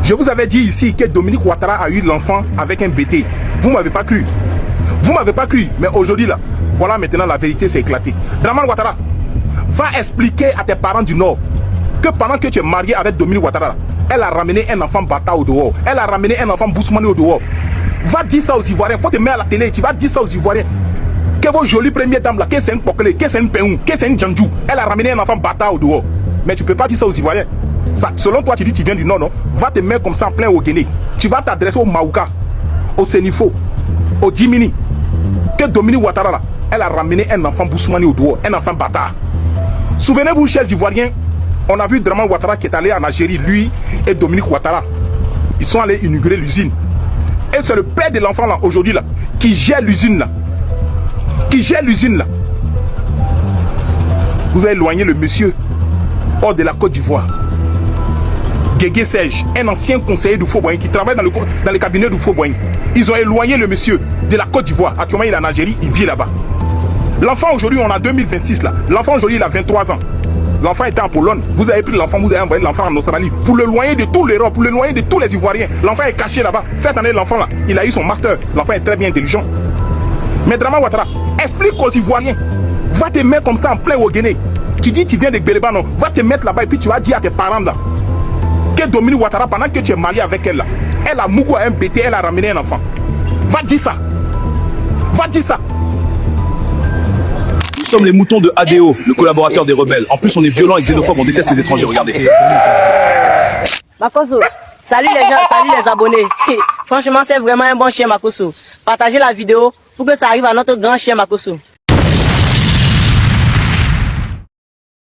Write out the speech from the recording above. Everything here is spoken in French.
Je vous avais dit ici que Dominique Ouattara a eu l'enfant avec un BT. Vous ne m'avez pas cru. Vous ne m'avez pas cru. Mais aujourd'hui, là, voilà maintenant la vérité s'est éclatée. Dramane Ouattara, va expliquer à tes parents du Nord que pendant que tu es marié avec Dominique Ouattara, elle a ramené un enfant Bata au dehors. Elle a ramené un enfant Bousmane au dehors. Va dire ça aux Ivoiriens. Faut te mettre à la télé. Tu vas dire ça aux Ivoiriens. Que vos jolies premières dames là, que c'est une Pokele, que c'est une Peung, que c'est une Djandjou. Elle a ramené un enfant Bata au dehors. Mais tu peux pas dire ça aux Ivoiriens. Ça, selon toi, tu dis que tu viens du Nord, non? Va te mettre comme ça en plein au Guinée. Tu vas t'adresser au Maouka, au Sénifo, au Djimini. Que Dominique Ouattara là, elle a ramené un enfant Bousmane au dehors, un enfant Bata. Souvenez-vous, chers Ivoiriens, on a vu Dramane Ouattara qui est allé en Algérie, lui et Dominique Ouattara. Ils sont allés inaugurer l'usine. Et c'est le père de l'enfant là, aujourd'hui là, qui gère l'usine là. Qui gère l'usine là. Vous avez éloigné le monsieur hors de la Côte d'Ivoire. Guégué Serge, un ancien conseiller du Fauboyang qui travaille dans le cabinet du Fauboyang. Ils ont éloigné le monsieur de la Côte d'Ivoire. Actuellement, il est en Algérie, il vit là-bas. L'enfant aujourd'hui, on a 2026 là. L'enfant aujourd'hui, il a 23 ans. L'enfant était en Pologne. Vous avez pris l'enfant, vous avez envoyé l'enfant en Australie. Pour le loyer de tous les Europes, pour le loyer de tous les Ivoiriens. L'enfant est caché là-bas. Cette année, l'enfant là, il a eu son master. L'enfant est très bien intelligent. Mais Dramane Ouattara, explique aux Ivoiriens. Va te mettre comme ça en plein au Guinée. Tu dis tu viens de Béléba, non? Va te mettre là-bas et puis tu vas dire à tes parents là que Dominique Ouattara, pendant que tu es marié avec elle là, elle a mougou à un BT, elle a ramené un enfant. Va dire ça. Va dire ça. Nous sommes les moutons de ADO, le collaborateur des rebelles. En plus, on est violents et xénophobes, on déteste les étrangers, regardez. Makosso, salut les gens, salut les abonnés. Franchement, c'est vraiment un bon chien Makosso. Partagez la vidéo pour que ça arrive à notre grand chien Makosso.